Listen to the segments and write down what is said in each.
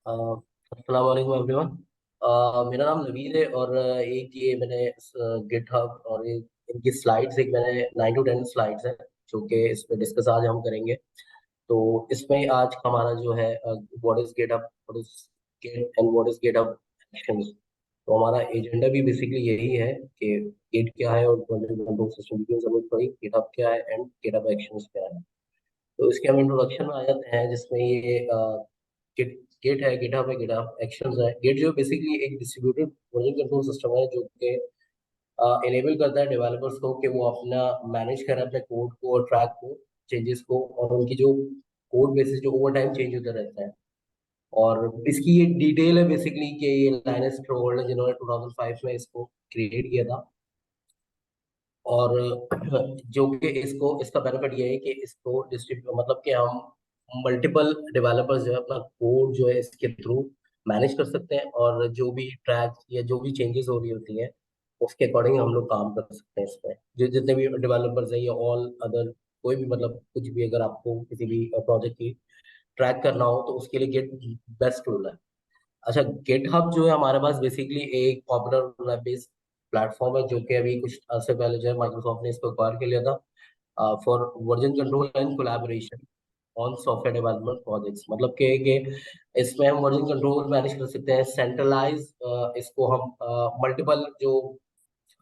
अस्सलाम वालेकुम एवरीवन। मेरा नाम नवीद है और एक ये मैंने गिटहब और इनकी स्लाइड्स, एक मैंने 9 to 10 स्लाइड्स हैं जो कि इस पे डिस्कस आज हम करेंगे। तो इसमें आज हमारा जो है what is GitHub, what is Git and what is GitHub actions. तो हमारा एजेंडा भी बेसिकली यही है कि गिट क्या है और कंट्रोल सिस्टम की जरूरत पड़ी, गिटहब क्या है एंड गिटहब एक्शंस क्या है। तो इसके हम इंट्रोडक्शन में आ जाते हैं जिसमें ये गिट गिट है, गिटहब है, गिटहब एक्शंस है। गिट जो बेसिकली एक डिस्ट्रीब्यूटेड वर्जन कंट्रोल सिस्टम है जो कि इनेबल करता है डेवलपर्स को कि वो अपना मैनेज करें अपने कोड को और ट्रैक को, चेंजेस को, और उनकी जो कोड बेसिस जो ओवर टाइम चेंज होता रहता है। और इसकी ये डिटेल है बेसिकली कि ये लाइनस टोरवल्ड ने जिन्होंने 2005 में इसको क्रिएट किया था। और जो कि इसको इसका बेनिफिट ये है कि इसको डिस्ट्रीब्यूट मतलब कि हम मल्टीपल डेवलपर्स जो है अपना कोड जो है इसके थ्रू मैनेज कर सकते हैं, और जो भी ट्रैक या जो भी चेंजेस हो रही होती हैं उसके अकॉर्डिंग हम लोग काम कर सकते हैं इसमें। जो जितने भी डेवलपर्स हैं या ऑल अदर कोई भी, मतलब कुछ भी अगर आपको किसी भी प्रोजेक्ट की ट्रैक करना हो तो उसके लिए गेट बेस्ट टूल है। अच्छा, गिटहब जो है हमारे पास बेसिकली एक पॉपुलर वेब बेस्ड प्लेटफॉर्म है जो कि अभी कुछ अर्से पहले जो है माइक्रोसॉफ्ट ने इसको एक्वायर कर लिया था for version control and collaboration on software development projects. मतलब कि इसमें हम वर्जन कंट्रोल मैनेज कर सकते हैं, सेंट्रलाइज इसको हम मल्टीपल जो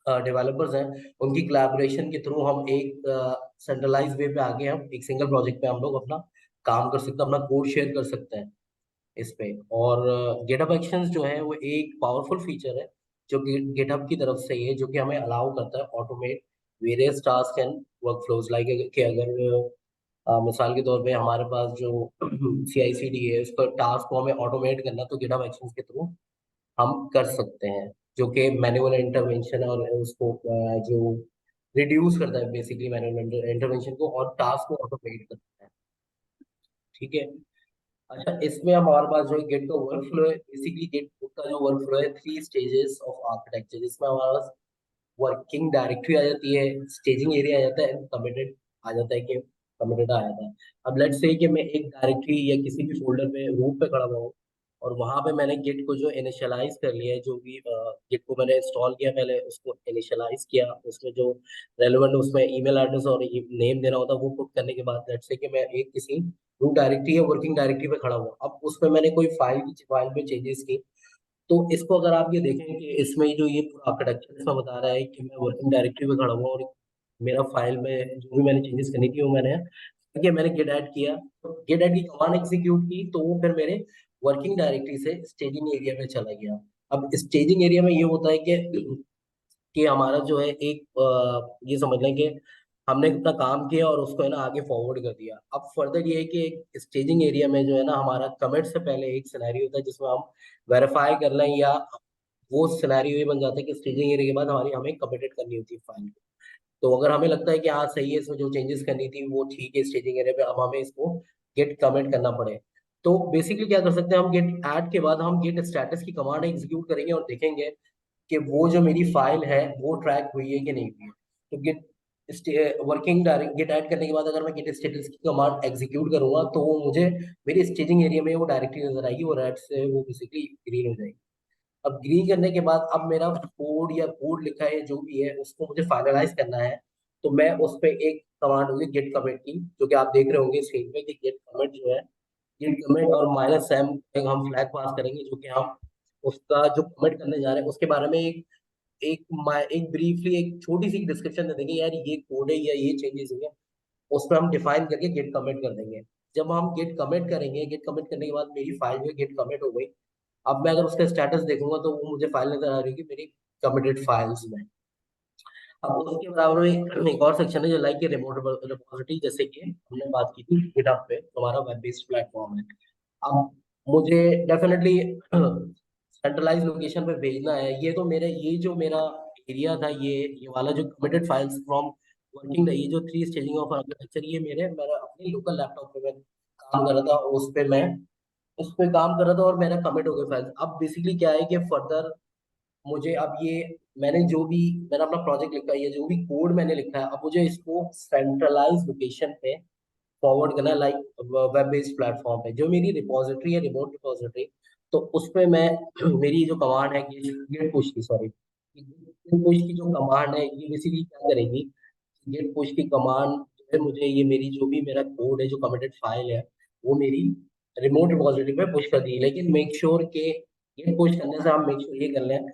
डेवलपर्स हैं उनकी कोलैबोरेशन के थ्रू हम एक सेंट्रलाइज वे पे आगे हम एक सिंगल प्रोजेक्ट पे हम लोग अपना काम कर सकते हैं, अपना कोड शेयर कर सकते हैं इस पे। और गेटअप एक्शंस जो है वो एक पावरफुल फीचर है जो गेटअप की तरफ से ही है, जो कि हमें अलाउ करता है automate various task and workflows. Like कि अगर मिसाल के तौर पे हमारे पास जो सी आई सी डी है उसका टास्क को हमें ऑटोमेट करना तो गेटअप एक्शंस के थ्रू हम कर सकते हैं, जो कि मैनुअल इंटरवेंशन और उसको जो रिड्यूस करता है बेसिकली मैनुअल इंटरवेंशन को और टास्क को ऑटोमेट करता है। ठीक है। अच्छा, इसमें हमारे पास जो गेट का वर्क फ्लो है, बेसिकली गेट का जो वर्क फ्लो है 3 स्टेजेस ऑफ आर्किटेक्चर, जिसमें हमारे पास वर्किंग डायरेक्टरी आ जाती है, स्टेजिंग एरिया आ जाता है एंड कमिटेड आ जाता है कि कमिटेड आ जाता है। अब लेट्स से कि मैं एक डायरेक्टरी या किसी भी फोल्डर पे रूट पे खड़ा हुआ हूँ और वहां पे मैंने गिट को जो इनिशियलाइज कर लिया है, जो भी गिट को मैंने इंस्टॉल किया पहले उसको इनिशियलाइज किया, उसमें जो रेलेवेंट उसमें ईमेल एड्रेस और नेम देना होता है वो पुट करने के बाद लेट्स से कि मैं एक किसी रूट डायरेक्टरी या वर्किंग डायरेक्टरी पे खड़ा हुआ, अब उसमें मैंने कोई फाइल में चेंजेस की। तो इसको अगर आप ये देखें कि इसमें जो ये पूरा आर्किटेक्चर इसमें बता रहा है कि मैं वर्किंग डायरेक्टरी में खड़ा हुआ और मेरा फाइल में जो भी मैंने चेंजेस करनी थी वो मैंने गिट ऐड किया, तो गिट ऐड की कमांड एग्जीक्यूट की तो वो फिर मेरे वर्किंग डायरेक्टरी से स्टेजिंग एरिया में चला गया। अब स्टेजिंग एरिया में ये होता है कि हमारा जो है एक ये समझ लें कि हमने अपना काम किया और उसको है ना आगे फॉरवर्ड कर दिया। अब फर्दर ये है कि एक स्टेजिंग एरिया में जो है ना हमारा कमिट से पहले एक सिनेरियो होता है जिसमें हम वेरीफाई कर लें, या वो सिनेरियो ये बन जाता है कि स्टेजिंग एरिया के बाद हमारी हमें कमिटेड करनी होती है फाइल को। तो अगर हमें लगता है कि हाँ सही है, इसमें जो चेंजेस करनी थी वो ठीक है स्टेजिंग एरिया पे, अब हमें इसको गेट कमिट करना पड़े तो बेसिकली क्या कर सकते हैं हम, गेट ऐड के बाद हम गेट स्टेटस की कमांड एग्जीक्यूट करेंगे और देखेंगे कि वो जो मेरी फाइल है वो ट्रैक हुई है कि नहीं हुई है। तो git working direct git add करने के बाद अगर मैं गेट स्टेटस की कमांड एग्जीक्यूट करूंगा तो वो मुझे मेरी स्टेजिंग एरिया में वो डायरेक्टली नजर आएगी, वो रेड से वो बेसिकली ग्रीन हो जाएगी। अब ग्रीन करने के बाद अब मेरा कोड या कोड लिखा है जो भी है उसको मुझे फाइनलाइज करना है। तो मैं उस पर एक कमांड होगी गेट कमिट की, जो कि आप देख रहे होंगे स्क्रीन पे कि गेट कमिट जो है, गेट कमिट और -m हम फ्लैग पास करेंगे, जो कि हम उसका जो कमिट करने जा रहे हैं उसके बारे में एक ब्रीफली एक छोटी सी डिस्क्रिप्शन दे देंगे, यार ये कोड है या ये चेंजेस हुए हैं, उस पर हम डिफाइन करके गेट कमिट कर देंगे। जब हम गेट कमिट करेंगे, गेट कमिट करने के बाद मेरी फाइल जो है गेट कमिट हो गई। अब मैं अगर उसका स्टेटस देखूंगा तो वो मुझे फाइल नजर आ रही है कि मेरी कमिटेड फाइल्स में। अब उसके बराबर में एक और सेक्शन है जो लाइक रिमोट रिपोजिटरी, जैसे कि हमने बात की थी गिटहब पे, हमारा वेब बेस्ड प्लेटफॉर्म है। अब मुझे डेफिनेटली सेंट्रलाइज लोकेशन पे भेजना है, ये तो मेरे ये जो मेरा एरिया था, ये वाला जो कमिटेड फाइल्स फ्रॉम वर्किंग, ये जो 3 स्टेजिंग ऑफ आर्किटेक्चर, ये मेरा अपने लोकल लैपटॉप पे मैं काम कर रहा था, उस पे काम कर रहा था और मेरा कमिट हो गया फाइल। अब बेसिकली क्या है कि फर्दर मुझे अब ये मैंने अपना प्रोजेक्ट लिखा है, ये जो भी कोड मैंने लिखा है, अब मुझे इसको सेंट्रलाइज लोकेशन पे फॉरवर्ड करना है, लाइक वेब बेस्ड प्लेटफॉर्म पे जो मेरी रिपोजिटरी है, रिमोट रिपोजिटरी। तो उसमें मैं मेरी जो कमांड है गेट पुश की, सॉरी, गेट पुश की जो कमांड है ये बेसिकली क्या करेगी। गेट पुश की कमांड जो है मुझे ये मेरी जो भी मेरा कोड है जो कमिटेड फाइल है वो मेरी रिमोट रिपोजिटरी पे पुश कर दी। लेकिन मेक श्योर के गेट पुश करने से हम मेक श्योर ये कर लें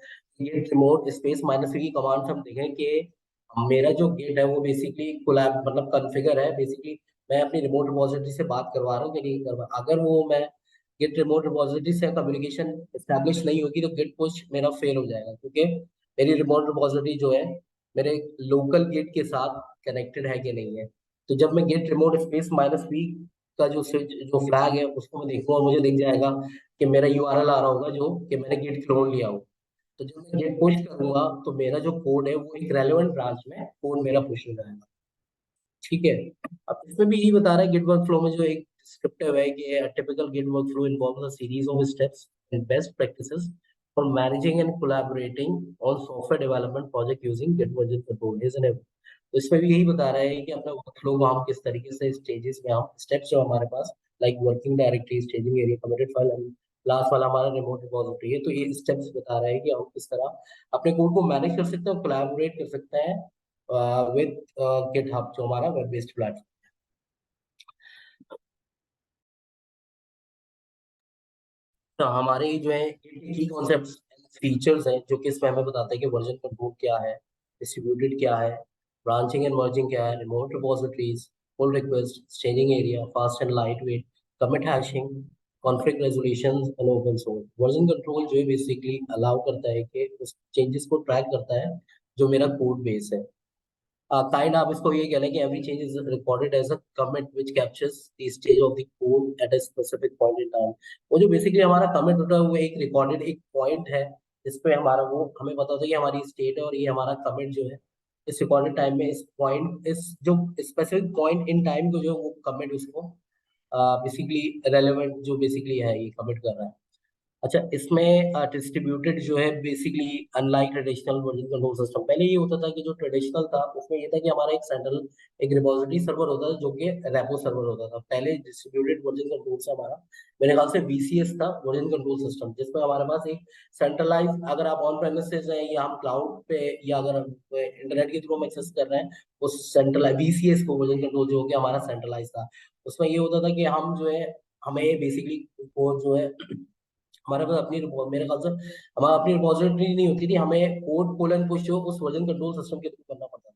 गेट रिमोट स्पेस माइनस की कमांड से हम देखें कि मेरा जो गेट है वो बेसिकली कोलैब मतलब कॉन्फ़िगर है बेसिकली। मैं अपनी रिमोट रिपोजिटरी से बात करवा रहा हूँ कि नहीं करवा। अगर वो मैं गेट रिमोट रिपोजिटरी से कम्युनिकेशन एस्टैब्लिश नहीं होगी तो गेट पुश मेरा फेल हो जाएगा, क्योंकि मेरी रिमोट रिपोजिटरी जो है मेरे लोकल गेट के साथ कनेक्टेड है कि नहीं है। तो जब मैं git remote space minus v का जो स्विच जो फ्लैग है उसको मैं देखूंगा, मुझे दिख जाएगा कि मेरा यूआरएल आ रहा होगा जो कि मैंने गेट क्लोन लिया हो। तो जब मैं गेट पुश करूंगा तो मेरा जो कोड है वो एक रेलेवेंट ब्रांच में कोड मेरा पुश हो जाएगा। ठीक है। अब इसमें भी यही बता रहा है गिट वर्क फ्लो में जो एक डिस्क्रिप्टिव है कि typical git workflow involves a series of steps and best practices for managing and collaborating on software development project using git version control is an. तो इसमें भी यही बता रहा है कि अपना वर्कफ्लो को हम किस तरीके से स्टेजेस में हम स्टेप्स जो हमारे पास like working directory, staging area, committed file and last वाला हमारा रिमोट रिपोजिटरी है। तो ये स्टेप्स बता रहा है कि हम किस तरह अपने कोड को मैनेज कर सकते हैं और कोलैबोरेट कर सकते हैं विद गिटहब जो हमारा वेब बेस्ड प्लेटफॉर्म। तो हमारे जो है की कॉन्सेप्ट फीचर्स हैं जो कि इसमें हमें बताते हैं कि वर्जन कंट्रोल क्या है, डिस्ट्रीब्यूटेड क्या है, ब्रांचिंग एंड मर्जिंग क्या है, remote repositories, pull request, staging area, fast and lightweight, commit hashing, conflict resolution and open source. Version control जो है बेसिकली अलाउ करता है कि उस चेंजेस को ट्रैक करता है जो मेरा कोड बेस है। काइंड आप इसको ये कह लें कि every change is recorded as a commit which captures the stage of the code at a specific point in time। वो जो बेसिकली हमारा कमिट होता है वो एक रिकॉर्डेड एक पॉइंट है जिसपे हमारा वो हमें पता होता है कि हमारी स्टेट है और ये हमारा कमिट जो है इस रिकॉर्डेड टाइम में इस पॉइंट इस जो स्पेसिफिक पॉइंट इन टाइम को जो है वो कमिट उसको बेसिकली रेलेवेंट जो बेसिकली है ये कमिट कर रहा है। अच्छा, इसमें डिस्ट्रीब्यूटेड जो है basically unlike traditional version control system, पहले ये होता था कि जो ट्रेडिशनल था उसमें ये था कि हमारा एक सेंट्रल एक रिपोजिटरी सर्वर होता था जो कि रेपो सर्वर होता था। पहले डिस्ट्रीब्यूटेड वर्जन कंट्रोल से हमारा मेरे ख्याल से वीसीएस था वर्जन कंट्रोल सिस्टम, जिसमें हमारे पास एक सेंट्रलाइज अगर आप ऑन प्रेमिसेस हैं या हम क्लाउड पे या अगर हम इंटरनेट के थ्रू हम एक्सेस कर रहे हैं उस सेंट्रलाइज वीसीएस को वर्जन कंट्रोल जो कि हमारा सेंट्रलाइज था। उसमें ये होता था कि हम जो है हमें बेसिकली वो जो है हमारे पास अपनी मेरे ख्याल से हमारा अपनी रिपोजिटरी नहीं होती थी, हमें कोड कोलन पुश जो उस वर्जन कंट्रोल सिस्टम के थ्रू करना पड़ता था।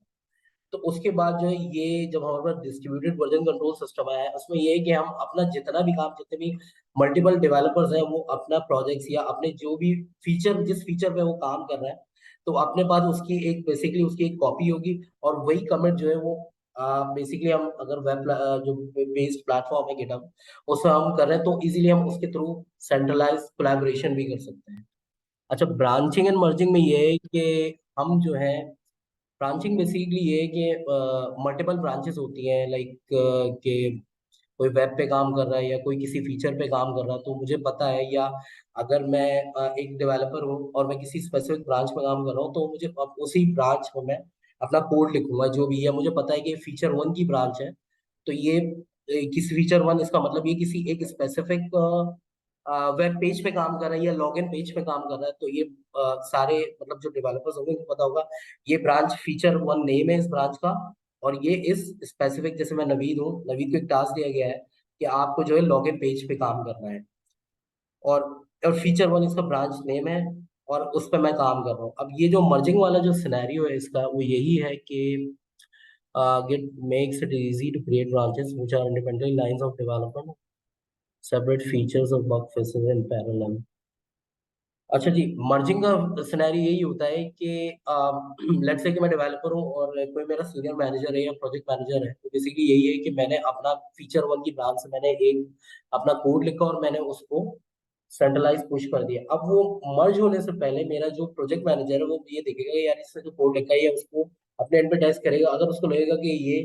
तो उसके बाद जो है ये जब हमारे पास डिस्ट्रीब्यूटेड वर्जन कंट्रोल सिस्टम आया है उसमें ये है कि हम अपना जितना भी काम जितने भी मल्टीपल डेवलपर्स हैं वो अपना प्रोजेक्ट्स या अपने जो भी फीचर जिस फीचर पे वो काम कर रहे हैं तो अपने पास उसकी एक बेसिकली उसकी एक कॉपी होगी और वही कमिट जो है वो बेसिकली हम अगर वेब जो बेस्ड प्लेटफॉर्म है गिटहब उसमें हम कर रहे हैं तो इजीली हम उसके थ्रू सेंट्रलाइज कोलैबोरेशन भी कर सकते हैं। अच्छा, ब्रांचिंग एंड मर्जिंग में ये है कि हम जो है ब्रांचिंग बेसिकली ये है कि मल्टीपल ब्रांचेस होती हैं लाइक कि कोई वेब पे काम कर रहा है या कोई किसी फीचर पे काम कर रहा है तो मुझे पता है, या अगर मैं एक डेवलपर हूँ और मैं किसी स्पेसिफिक ब्रांच में काम कर रहा हूँ तो मुझे अब उसी ब्रांच में मैं अपना कोड लिखूंगा जो भी है। मुझे पता है कि फीचर वन की ब्रांच है तो ये किसी फीचर वन इसका मतलब ये किसी एक स्पेसिफिक वेब पेज पे काम कर रहा है या लॉगिन पेज पे काम कर रहा है तो ये सारे मतलब जो डेवलपर्स होंगे उनको पता होगा ये ब्रांच फीचर वन नेम है इस ब्रांच का और ये इस स्पेसिफिक जैसे मैं नवीद हूँ, नवीद को एक टास्क दिया गया है कि आपको जो है लॉगिन पेज पे काम करना है और फीचर वन इसका ब्रांच नेम है और उस पर मैं काम कर रहा हूँ। अब ये जो मर्जिंग वाला जो सिनेरियो है इसका वो यही है कि Git makes it easy to create branches which are independent lines of development, separate features of bug fixes in parallel। अच्छा जी, मर्जिंग का सिनेरियो यही होता है कि लेट्स से कि मैं डेवलपर हूँ और कोई मेरा सीनियर मैनेजर है या प्रोजेक्ट मैनेजर है तो बेसिकली यही है कि मैंने अपना फीचर वन की ब्रांच से मैंने एक अपना कोड लिखा और मैंने उसको सेंट्रलाइज पुश कर दिया। अब वो मर्ज होने से पहले मेरा जो प्रोजेक्ट मैनेजर है वो ये देखेगा यार इसने जो कोड लिखा है या उसको अपने एंड पे टेस्ट करेगा, अगर उसको लगेगा कि ये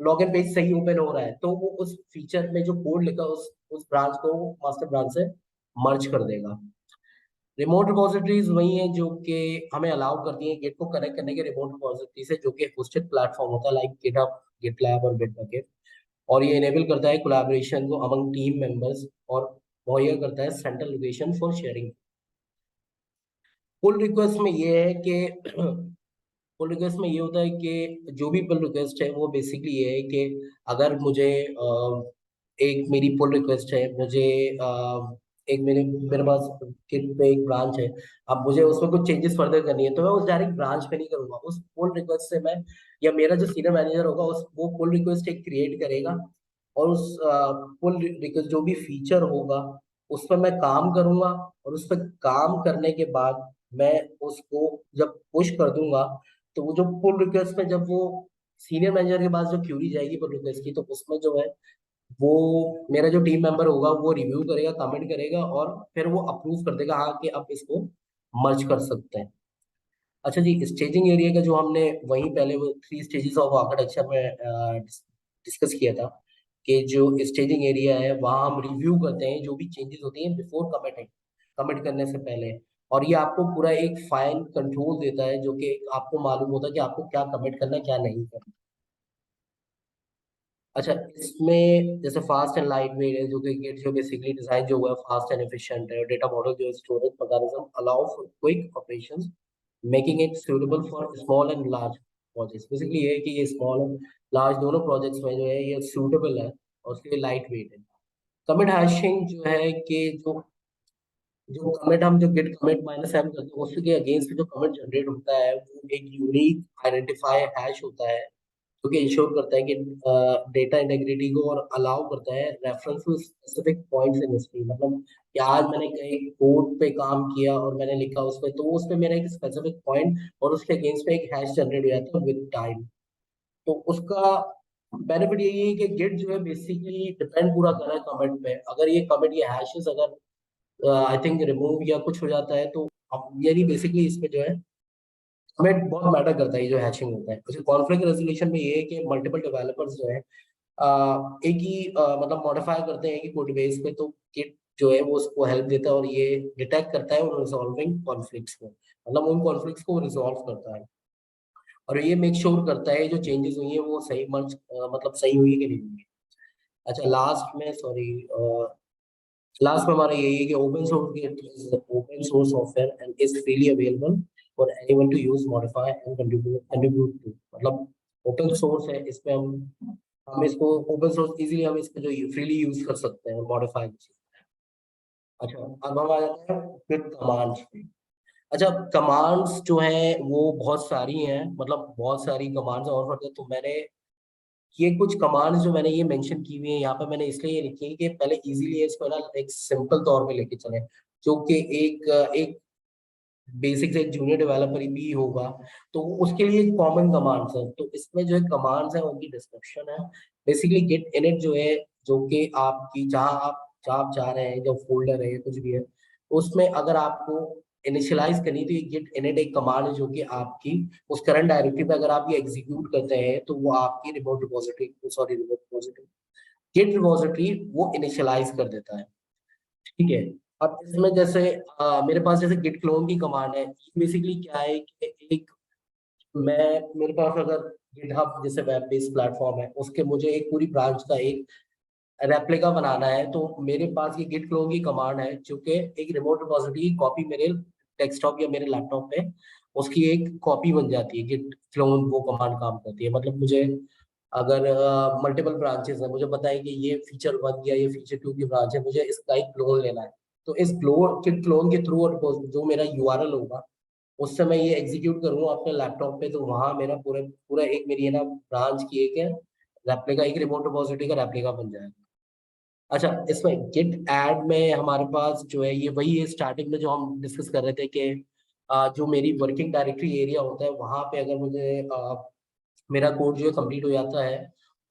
लॉगिन पेज सही ओपन हो रहा है तो वो उस फीचर में जो कोड लिखा उस ब्रांच को मास्टर ब्रांच से मर्ज कर देगा। रिमोट रिपोजिटरीज वही है जो कि हमें अलाउ करती है गिट को कनेक्ट करने के रिमोट रिपोजिटरी से जो कि होस्टेड प्लेटफॉर्म होता है लाइक गिटहब, गिटलैब और बिटबकेट। और ये इनेबल करता है कोलैबोरेशन को अमंग टीम मेंबर्स और मुहैया करता है central location for sharing. Pull request में ये है कि पुल रिक्वेस्ट में ये होता है कि जो भी पुल रिक्वेस्ट है वो बेसिकली ये है कि अगर मुझे एक मेरी पुल रिक्वेस्ट है, मुझे एक मेरे मेरे पास किट पे एक ब्रांच है, अब मुझे उसमें कुछ चेंजेस फर्दर करनी है तो मैं उस डायरेक्ट ब्रांच पे नहीं करूंगा, उस पुल रिक्वेस्ट से मैं या मेरा जो सीनियर मैनेजर होगा उस वो पुल रिक्वेस्ट एक क्रिएट करेगा और उस पुल रिक्वेस्ट जो भी फीचर होगा उस पर मैं काम करूंगा, और उस पर काम करने के बाद मैं उसको जब पुश कर दूंगा तो वो जो पुल रिक्वेस्ट में जब वो सीनियर मैनेजर के पास जो क्यूरी जाएगी पुल रिक्वेस्ट की, तो उसमें जो है वो मेरा जो टीम मेंबर होगा वो रिव्यू करेगा, कमेंट करेगा और फिर वो अप्रूव कर देगा हाँ कि आप इसको मर्ज कर सकते हैं। अच्छा जी, स्टेजिंग एरिया का जो हमने वहीं पहले वो 3 स्टेजेस ऑफ आर्किटेक्चर में डिस्कस किया था कि जो स्टेजिंग एरिया है वहाँ हम रिव्यू करते हैं जो भी चेंजेस होती हैं बिफोर कमिटिंग, कमिट करने से पहले। और ये आपको पूरा एक फाइन कंट्रोल देता है जो कि आपको मालूम होता है कि आपको क्या कमिट करना है क्या नहीं करना। अच्छा, इसमें जैसे फास्ट एंड लाइट वेट है, जो कि Git जो बेसिकली डिजाइन जो हुआ है फास्ट एंड एफिशिएंट है, डेटा मॉडल जो storage mechanism allow for quick operations making it suitable for small and large projects. Basically ये है कि ये स्मॉल और लार्ज दोनों प्रोजेक्ट्स में जो है ये सूटेबल है और उसके लिए लाइट वेट है। कमिट हैशिंग जो है कि जो जो कमिट हम जो गिट कमिट माइनस एम करते हैं उसके अगेंस्ट जो कमिट जनरेट होता है वो एक यूनिक आइडेंटिफाई हैश होता है जो कि इंश्योर करता है कि डेटा इंटेग्रिटी को और अलाउ करता है reference to specific points in history. मतलब कि आज मैंने कहीं कोड पे काम किया और मैंने लिखा उस पे, तो उस पे मेरा एक स्पेसिफिक पॉइंट और उसके अगेंस्ट पे एक हैश जनरेट हो जाता है विद टाइम। तो उसका बेनिफिट यही है कि गिट जो है बेसिकली डिपेंड पूरा कर रहा है कमिट पे। अगर ये कमिट ये हैशेस अगर आई थिंक रिमूव या कुछ हो जाता है तो अब यानी बेसिकली इसमें जो है हमें बहुत मैटर करता है ये जो हैशिंग होता है। उसके कॉन्फ्लिक्ट रेजोल्यूशन में ये है कि मल्टीपल डेवलपर्स जो है एक ही मतलब मॉडिफाई करते हैं कि कोड बेस पे, तो किट जो है वो उसको हेल्प देता है और ये डिटेक्ट करता है उन रिजॉल्विंग कॉन्फ्लिक्ट्स को, मतलब उन कॉन्फ्लिक्ट्स को रिजॉल्व करता है और ये मेक श्योर करता है जो चेंजेस हुई है वो सही मर्ज मतलब सही हुई है कि नहीं हुई है। अच्छा, लास्ट में सॉरी लास्ट में हमारा यही है कि open source software and is freely available for anyone to use modify and contribute to. मतलब ओपन सोर्स है, इसमें हम इसको ओपन सोर्स इजीली हम इसको जो फ्रीली यूज कर सकते हैं और मॉडिफाई कर सकते हैं। अच्छा, अब हम आ जाते हैं फिर कमांड्स पे। अच्छा, कमांड्स जो है वो बहुत सारी हैं, मतलब बहुत सारी कमांड्स और फर्दर तो मैंने ये कुछ कमांड्स जो मैंने ये मेंशन की हुई है यहाँ पे मैंने इसलिए ये लिखी है कि पहले इजीली इसको ना एक सिंपल तौर पे लेके चले, जो कि एक बेसिक से एक जूनियर डेवलपर भी होगा तो उसके लिए कॉमन कमांड्स है। तो इसमें जो है कमांड्स है उनकी डिस्क्रिप्शन है। बेसिकली गिट इनिट जो है जो कि आपकी जहाँ आप चाह रहे हैं जो फोल्डर है या कुछ भी है उसमें अगर आपको इनिशियलाइज करनी है तो ये गिट इनिट एक कमांड है जो कि आपकी उस करंट डायरेक्टरी पे अगर आप ये एग्जीक्यूट करते हैं तो वो आपकी रिमोट रिपोजिटरी गिट रिपोजिटरी वो इनिशियलाइज कर देता है। ठीक है। अब इसमें जैसे मेरे पास जैसे गिट क्लोन की कमांड है, बेसिकली क्या है कि एक मैं मेरे पास अगर गिटहब जैसे वेब बेस्ड प्लेटफॉर्म है उसके मुझे एक पूरी ब्रांच का एक रेप्लिका बनाना है, तो मेरे पास ये गिट क्लोन की कमांड है जो कि एक रिमोट रिपोजिटरी की कॉपी मेरे डेस्कटॉप या मेरे लैपटॉप पे उसकी एक कॉपी बन जाती है। गिट क्लोन वो कमांड काम करती है, मतलब मुझे अगर मल्टीपल ब्रांचेस है, मुझे पता है कि ये फीचर 1 या ये फीचर 2 की ब्रांच है, मुझे इसका एक क्लोन लेना है, तो इस क्लोन के थ्रू जो मेरा यूआरएल होगा उससे मैं ये एग्जीक्यूट करूंगा अपने लैपटॉप पे, तो वहां मेरा पूरा पूरा एक मेरी है ना ब्रांच की एक है रेप्लिका, एक रिमोट रिपोजिटरी का रेप्लिका बन जाएगा। अच्छा, इसमें गिट ऐड में हमारे पास जो है ये वही है स्टार्टिंग में जो हम डिस्कस कर रहे थे कि जो मेरी वर्किंग डायरेक्टरी एरिया होता है वहां पे अगर मुझे मेरा कोड जो है कंप्लीट हो जाता है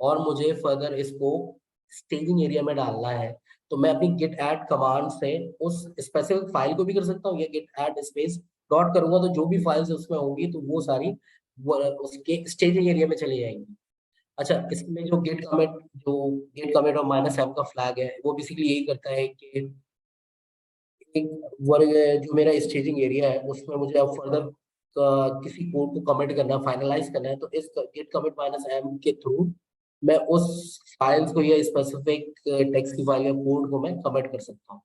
और मुझे फर्दर इसको स्टेजिंग एरिया में डालना है, तो मैं अपनी गिट ऐड कमांड से उस स्पेसिफिक फाइल को भी कर सकता हूँ या गिट ऐड स्पेस डॉट करूंगा तो जो भी फाइल्स उसमें होंगी तो वो सारी उसके स्टेजिंग एरिया में चली जाएंगी। अच्छा, इसमें जो गेट कमिट और माइनस एम का फ्लैग है वो बेसिकली यही करता है कि एक वर्ग जो मेरा स्टेजिंग एरिया है उसमें मुझे अब फर्दर किसी कोड को कमिट करना फाइनलाइज करना है तो इस गेट कमिट माइनस एम के थ्रू मैं उस फाइल्स को या स्पेसिफिक टेक्स्ट की फाइल या कोड को मैं कमिट कर सकता हूँ।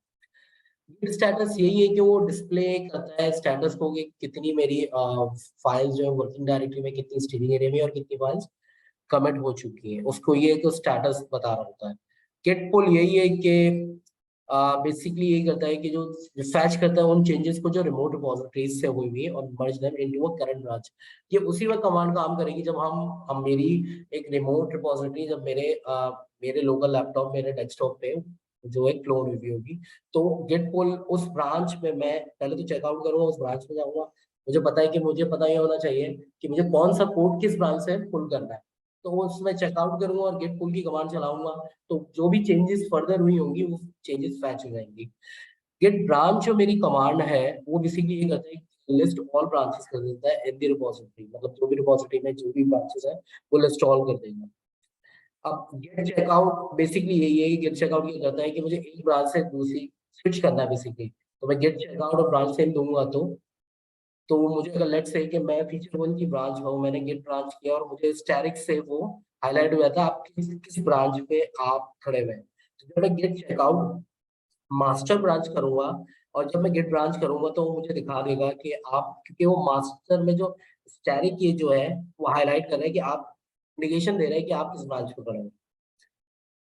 गिट स्टेटस यही है कि वो डिस्प्ले करता है स्टेटस को कि कितनी मेरी फाइल्स जो है वर्किंग डायरेक्टरी में, कितनी स्टीरिंग एरिया में और कितनी फाइल्स कमिट हो चुकी है, उसको ये एक स्टेटस बता रहा होता है। गेट पुल यही है कि बेसिकली यही करता है कि जो फैच करता है उन चेंजेस को जो रिमोट रिपोजिटरीज से हुई हुई है और merge them into a current branch. ये उसी वक्त कमांड काम करेगी जब हम मेरी एक रिमोट रिपोजिटरी जब मेरे लोकल लैपटॉप, मेरे डेस्कटॉप पे जो है क्लोन हुई होगी, तो गेट पुल उस ब्रांच में मैं पहले तो चेकआउट करूंगा, उस ब्रांच में जाऊंगा। मुझे पता है कि मुझे पता ही होना चाहिए कि मुझे कौन सा कोड किस ब्रांच से पुल करना है, तो वो उसमें चेकआउट करूंगा और गेट पुल की कमांड चलाऊंगा। तो जो भी चेंजेस फर्दर हुई होंगी वो चेंजेस फैच हो जाएंगी। गेट ब्रांच जो मेरी कमांड है वो बेसिकली ये करता है, लिस्ट ऑल ब्रांचेस कर देता है इन द रिपोजिटरी, मतलब जो भी रिपोजिटरी में जो भी ब्रांचेस है वो लिस्ट ऑल कर देगा। अब गेट चेकआउट बेसिकली यही है कि गेट चेकआउट ये करता है कि मुझे एक ब्रांच से दूसरी स्विच करना है बेसिकली, तो मैं गेट चेकआउट और ब्रांच सेम दूंगा। तो मुझे अगर लेट्स से कि मैं फीचर वन की ब्रांच हूँ, मैंने गेट ब्रांच किया और मुझे स्टैटिक से वो हाईलाइट हुआ था आप किस किस ब्रांच पे आप खड़े हुए हैं। तो जब मैं गेट चेकआउट मास्टर ब्रांच करूंगा और जब मैं गेट ब्रांच करूंगा तो वो मुझे दिखा देगा कि आप, क्योंकि वो मास्टर में जो स्टैटिक ये जो है वो हाईलाइट कर रहा है कि आप इंडिकेशन दे रहे हैं कि आप किस ब्रांच पे खड़े हैं।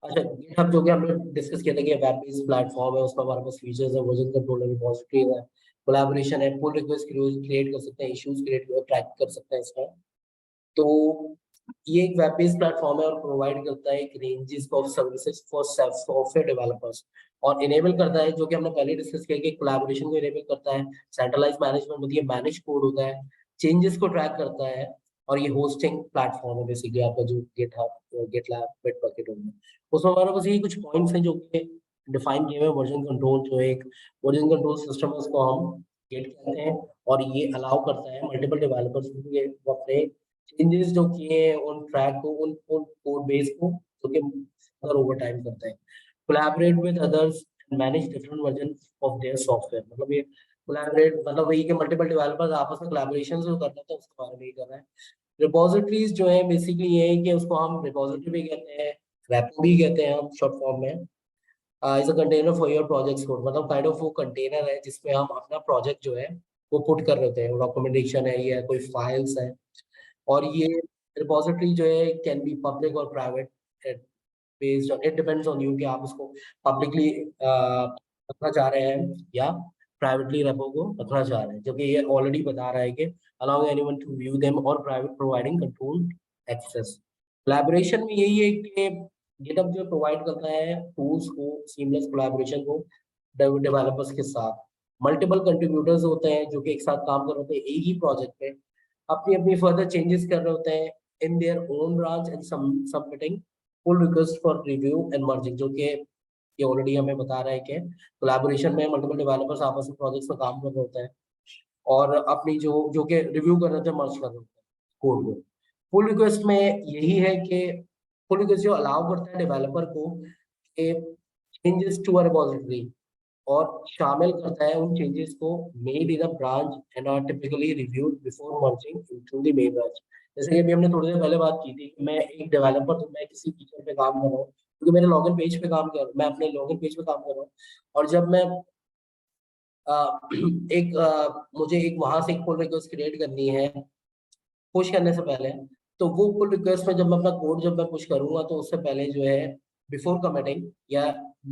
अच्छा, गिटहब जो कि हमने डिस्कस किया था कि वेब बेस्ड प्लेटफॉर्म है, उसमें हमारे पास फीचर्स है, वर्जन कंट्रोल है, रिपॉजिटरी है, कोलैबोरेशन है, पुल रिक्वेस्ट क्रिएट कर सकते हैं, इश्यूज क्रिएट ट्रैक कर सकते हैं इसमें। तो ये एक वेब बेस्ड प्लेटफॉर्म है और प्रोवाइड करता है एक ranges of services for software developers, और इनेबल करता है जो कि हमने पहले डिस्कस किया कि कोलैबोरेशन को इनेबल करता है, सेंट्रलाइज मैनेजमेंट होती है, मैनेज कोड होता है, चेंजेस को ट्रैक करता है, और ये होस्टिंग प्लेटफॉर्म है बेसिकली आपका जो गिटहब, गिटलैब, बिटबकेट हो गया। उसमें हमारे पास ये कुछ पॉइंट्स हैं जो कि डिफाइन किए हुए हैं। वर्जन कंट्रोल जो है एक वर्जन कंट्रोल सिस्टम है, उसको हम गिट कहते हैं, और ये अलाउ करता है मल्टीपल डेवलपर्स को ये वो अपने चेंजेस जो किए हैं उन ट्रैक को, उन उन कोड बेस को, जो कि फर्दर ओवर टाइम करते हैं। Collaborate with others and manage different version of their software, मतलब ये कोलैबोरेट मतलब वही कि मल्टीपल डेवलपर्स आपस में कोलैबोरेशन जो कर रहे थे उसके बारे में ही कर रहे हैं। रिपोजिटरीज जो है बेसिकली ये है कि उसको हम रिपोजिटरी भी कहते हैं, रेपो भी कहते हैं हम शॉर्ट फॉर्म में। Is a container for your projects code, मतलब काइंड ऑफ वो कंटेनर है जिसमें हम अपना प्रोजेक्ट जो है वो पुट कर रहे होते हैं, डॉक्यूमेंटेशन है या कोई फाइल्स है। और ये रिपोजिटरी जो है कैन बी पब्लिक और private, based on it depends on you कि आप उसको पब्लिकली रखना चाह रहे हैं या प्राइवेटली रेपो को रखना चाह रहे हैं, जो कि ये ऑलरेडी बता रहा है कि allowing anyone to view them और private providing control access. Collaboration में यही है कि गिटहब जो प्रोवाइड करता है टूल्स को, सीमलेस कोलैबोरेशन को डेवलपर्स के साथ। मल्टीपल कंट्रीब्यूटर्स होते हैं जो कि एक साथ काम कर रहे होते हैं एक ही प्रोजेक्ट पे, अपनी अपनी फर्दर चेंजेस कर रहे होते हैं in their own branch and submitting full request for review and merging, जो कि ये ऑलरेडी हमें बता रहा है कि कोलैबोरेशन में मल्टीपल डेवलपर्स आपस में प्रोजेक्ट्स में काम कर रहे होते हैं और अपनी जो जो कि रिव्यू कर रहे थे, मर्ज कर रहे होते हैं कोड को। पुल रिक्वेस्ट में यही है कि पुल रिक्वेस्ट जो अलाउ करता है डेवलपर को कि चेंजेस टू अ रिपोजिटरी, और शामिल करता है उन चेंजेस को made in a branch and are typically reviewed before merging into the main branch. जैसे कि अभी हमने थोड़ी देर पहले बात की थी कि मैं एक डेवलपर हूँ, मैं किसी फीचर पे काम कर रहा हूँ क्योंकि मेरे लॉगिन पेज पे काम कर मैं अपने लॉगिन पेज पे काम कर रहा हूँ, और जब मैं मुझे एक वहां से एक पुल रिक्वेस्ट क्रिएट करनी है पुश करने से पहले, तो वो पुल रिक्वेस्ट में जब मैं अपना कोड जब मैं पुश करूंगा तो उससे पहले जो है बिफोर कमिटिंग या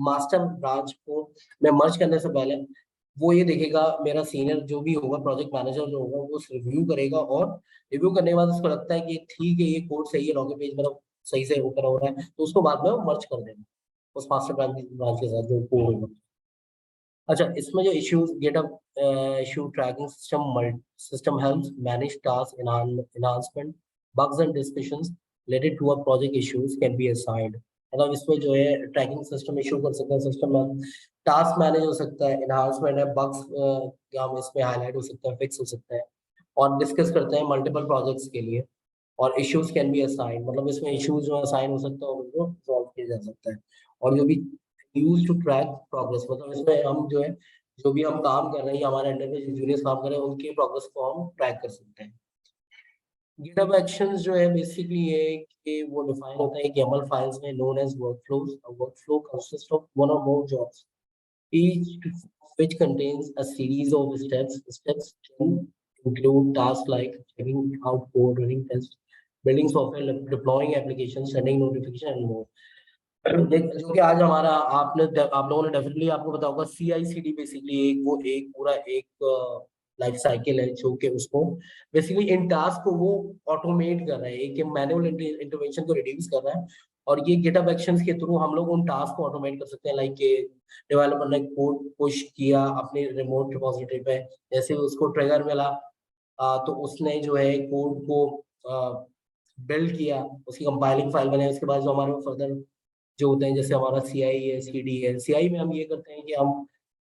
मास्टर ब्रांच को मैं मर्ज करने से पहले वो ये देखेगा, मेरा सीनियर जो भी होगा, प्रोजेक्ट मैनेजर जो होगा, वो रिव्यू करेगा, और रिव्यू करने के बाद उसको लगता है कि ठीक है ये कोड सही है, लॉगिन पेज मतलब सही से ओपन हो रहा है, तो उसको बाद में वो मर्ज कर देगा उस मास्टर ब्रांच के साथ जो कोड होगा। अच्छा, इसमें जो issues GitHub issue tracking system helps manage task enhancement bugs and discussions related to a project issues can be assigned, मतलब इसमें जो है ट्रैकिंग सिस्टम इशू कर सकते हैं, सिस्टम में टास्क मैनेज हो सकता है, एनहांसमेंट है, बग्स हम इसमें हाईलाइट हो सकता है, फिक्स हो सकता है, और डिस्कस करते हैं मल्टीपल प्रोजेक्ट्स के लिए। और इश्यूज कैन बी असाइन, मतलब इसमें इश्यूज जो असाइन हो सकता है और उनको सॉल्व किया जा सकता है। और जो भी यूज टू ट्रैक प्रोग्रेस, मतलब इसमें हम जो है जो भी हम काम कर रहे हैं या हमारे अंडर में जो जूनियर्स काम कर रहे हैं उनके प्रोग्रेस को हम ट्रैक कर सकते हैं। गिटहब एक्शंस जो है बेसिकली ये है कि वो डिफाइन होता है कि YAML फाइल्स में known as workflows. A workflow consist of one or more jobs, each of which contains a series of steps. Steps can include tasks like checking out code, running tests, building software, deploying applications, sending notification and more. जो कि आज हमारा आप लोगों ने definitely आपको पता होगा CI/CD बेसिकली एक वो एक पूरा एक लाइफ साइकिल है जो कि उसको बेसिकली इन टास्क को वो ऑटोमेट कर रहा है, एक मैनुअल इंटरवेंशन को रिड्यूस कर रहा है। और ये गिटहब एक्शंस के थ्रू हम लोग उन टास्क को ऑटोमेट कर सकते हैं, लाइक के डेवलपर ने कोड पुश किया अपने रिमोट रिपोजिटरी पे, जैसे उसको ट्रिगर मिला तो उसने जो है कोड को बिल्ड किया, उसकी कंपाइलिंग फाइल बनाई, उसके बाद जो हमारे फर्दर जो होते हैं जैसे हमारा CI है, CD है। CI में हम ये करते हैं कि हम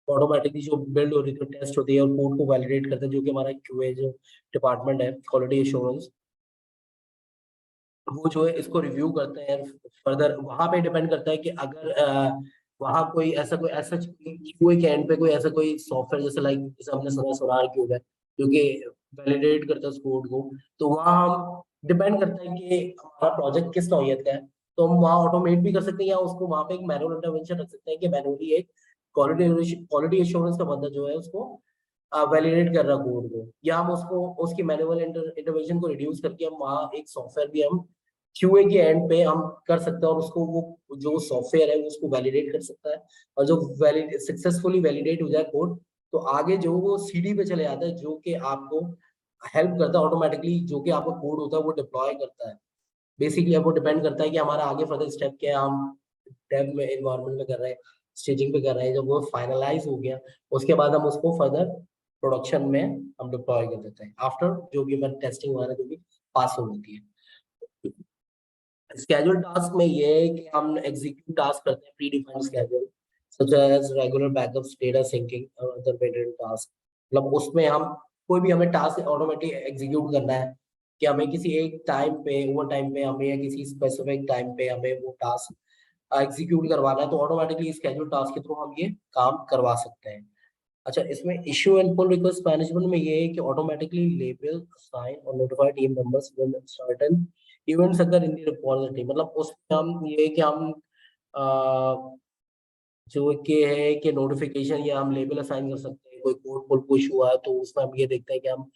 ऑटोमेटिकली जो बिल्ड हो रही है, टेस्ट होती है और कोड को वैलिडेट करते हैं, जो कि हमारा QA जो डिपार्टमेंट है, क्वालिटी एश्योरेंस, वो जो है इसको रिव्यू करते हैं फर्दर। वहां पे डिपेंड करता है कि अगर वहां कोई ऐसा क्यूए के एंड पे कोई ऐसा कोई सॉफ्टवेयर जैसे लाइक जैसे हमने सुना सोनार क्यूब है जो कि वैलिडेट करता है उस कोड को, तो वहां हम डिपेंड करता है कि हमारा प्रोजेक्ट किस नौयत का है, तो हम वहाँ ऑटोमेट भी कर सकते हैं या उसको वहां पे एक मैनुअल इंटरवेंशन रख सकते हैं कि मैनुअली एक क्वालिटी एश्योरेंस का बंदा जो है उसको वैलिडेट कर रहा कोड को, या हम उसको उसकी मैनुअल इंटरवेंशन को रिड्यूस करके हम वहाँ एक सॉफ्टवेयर भी हम क्यूए के एंड पे हम कर सकते हैं और उसको वो जो सॉफ्टवेयर है वो उसको वैलिडेट कर सकता है। और जो वैलिड सक्सेसफुली वैलिडेट हो जाए कोड, तो आगे जो वो सीडी पे चले जाता है जो कि आपको हेल्प करता है ऑटोमेटिकली, जो कि आपका कोड होता है वो डिप्लॉय करता है। बेसिकली अब वो डिपेंड करता है कि हमारा आगे फर्दर स्टेप क्या है, हम डेव में एनवायरनमेंट में कर रहे हैं, स्टेजिंग पे कर रहे हैं, जब वो फाइनलाइज हो गया उसके बाद हम उसको फर्दर प्रोडक्शन में हम डिप्लॉय कर देते हैं आफ्टर जो भी हमारी टेस्टिंग वगैरह जो भी पास हो जाती है। स्केड्यूल टास्क में ये है कि हम एग्जीक्यूट टास्क करते हैं predefined schedule such as regular backups, data syncing और अदर पेरेंट टास्क। मतलब उसमें हम कोई भी हमें टास्क ऑटोमेटिक एग्जीक्यूट करना है कि हमें किसी एक टाइम पे ओवर टाइम पे हमें या किसी स्पेसिफिक टाइम पे हमें वो टास्क एग्जीक्यूट करवाना है, तो ऑटोमेटिकली स्केड्यूल टास्क के थ्रू हम ये काम करवा सकते हैं। अच्छा, इसमें issue and pull request management में ये है कि ऑटोमेटिकली लेबल, साइन और notify team members when certain events अगर इन द रिपोजिटरी। मतलब उसमें हम ये है कि हम अ, जो कि है कि नोटिफिकेशन या हम लेबल असाइन कर सकते हैं, कोई कोड पुल पुश हुआ है तो उसमें हम ये देखते हैं कि हम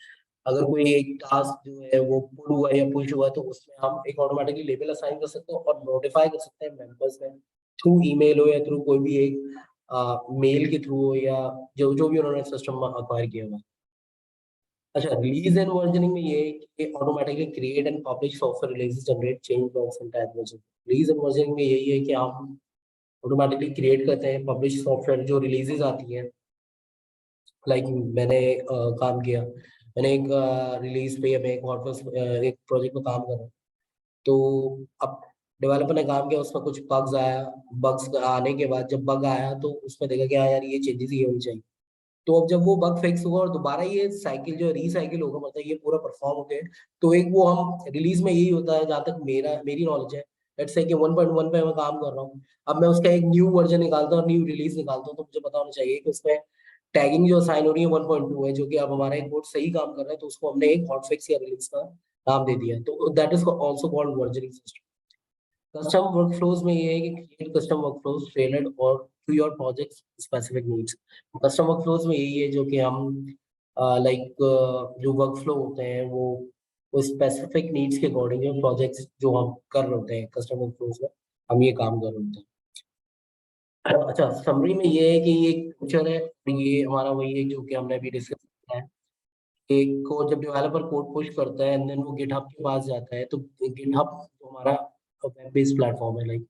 अगर कोई एक टास्क जो है वो पुल हुआ है या पुश हुआ है तो उसमें हम एक ऑटोमेटिकली लेबल असाइन कर सकते हैं और नोटिफाई कर सकते हैं मेंबर्स में, थ्रू ईमेल हो या थ्रू कोई भी एक मेल के थ्रू हो या जो जो भी उन्होंने सिस्टम अक्वायर किया हुआ है। अच्छा, रिलीज एंड वर्जनिंग में ये है कि automatically create and publish software release, generate change logs and type version. Release and versioning में यही है कि हम ऑटोमेटिकली क्रिएट करते हैं पब्लिश सॉफ्टवेयर जो रिलीजेस आती हैं। लाइक मैंने काम किया, मैंने एक रिलीज पे मैं एक WordPress एक प्रोजेक्ट में काम कर रहा हूँ, तो अब डेवलपर ने काम किया, उसमें कुछ बग्स आया। बग्स आने के बाद जब बग आया तो उसमें देखा कि हाँ यार ये चेंजेस ये होनी चाहिए। तो अब जब वो बग फिक्स होगा और दोबारा ये साइकिल जो रीसाइकिल होगा, मतलब ये पूरा परफॉर्म हो गया, तो एक वो हम रिलीज में यही होता है जहां तक मेरी नॉलेज है। लेट्स से कि 1.1 पे मैं काम कर रहा हूँ, अब मैं उसका एक न्यू वर्जन निकालता हूँ, न्यू रिलीज निकालता हूँ, तो मुझे पता होना चाहिए कि उसमें टैगिंग जो साइन हो रही है 1.2 है, जो कि अब हमारा एक कोड सही काम कर रहा है, तो उसको हमने एक हॉट फिक्स या रिलीज का नाम दे दिया, तो that is also called versioning system. Custom workflows में ये है कि क्रिएट कस्टम वर्कफ्लोज टेलर्ड और to your project specific needs. Custom workflows में यही है जो कि हम लाइक जो वर्कफ्लो होते हैं वो स्पेसिफिक नीड्स के अकॉर्डिंग जो प्रोजेक्ट्स जो हम कर रहे होते हैं कस्टम वर्कफ्लोज में हम ये काम कर रहे होते हैं। अच्छा, समरी में ये है कि ये एक फीचर है, ये हमारा वही है जो कि हमने अभी डिस्कस किया है कि को जब डेवलपर कोड पुश करता है एंड देन वो गिटहब के पास जाता है, तो गिटहब हमारा वेब बेस्ड प्लेटफॉर्म है लाइक,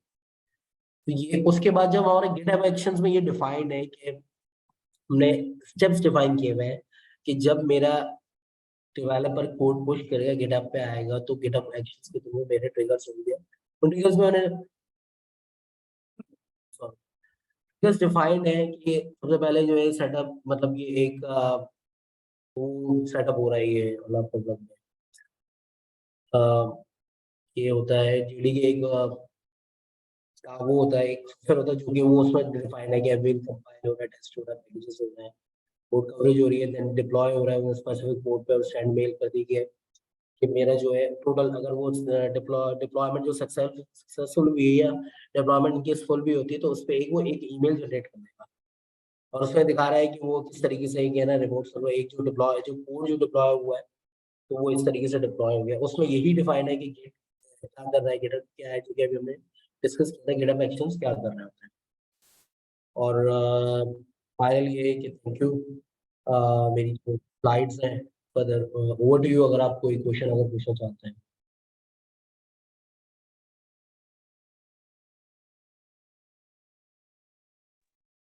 तो ये उसके बाद जब हमारे गिटहब एक्शंस में ये डिफाइंड है कि हमने स्टेप्स डिफाइन किए हुए हैं कि जब मेरा डेवलपर कोड पुश करेगा गिटहब पे आएगा तो गिटहब एक्शंस के थ्रू मेरे ट्रिगर्स होंगे, उन ट्रिगर्स में मैंने ट्रिगर्स डिफाइंड है कि सबसे पहले जो है सेटअप, मतलब ये एक वो सेटअप हो रहा है ये लैपटॉप में, ये होता है जीडी के एक वो होता है एक फिर होता है जो कि वो उसमें डिफाइंड है कि अभी कंपाइल हो रहा है, टेस्ट हो रहा है, पैकेजेस हो रहे हैं, कोड कवरेज हो रही है, देन डिप्लॉय हो रहा है, वो स्पेसिफिक पोर्ट पे और सेंड मेल कर दी गई है, कि मेरा जो है टोटल, अगर वो डिप्लॉयमेंट जो सक्सेसफुल हुई है या डिप्लॉयमेंट इनकी फुल भी होती है, तो उस पे एक वो एक ईमेल जनरेट कर देगा और उसमें दिखा रहा है कि वो किस तरीके से एक है ना रिमोट सर्वर, एक जो कोड जो डिप्लॉय हुआ है, तो वो इस तरीके से डिप्लॉय हो गया। उसमें यही डिफाइन है कि गिट क्या कर रहा है, गिटहब क्या है, जो कि अभी हमने डिस्कस किया था, गिटहब एक्शंस क्या कर रहे होते हैं। और फाइनल ये है कि थैंक यू। मेरी जो स्लाइड्स हैं, फर्दर ओवर टू यू, अगर आप कोई क्वेश्चन अगर पूछना चाहते हैं।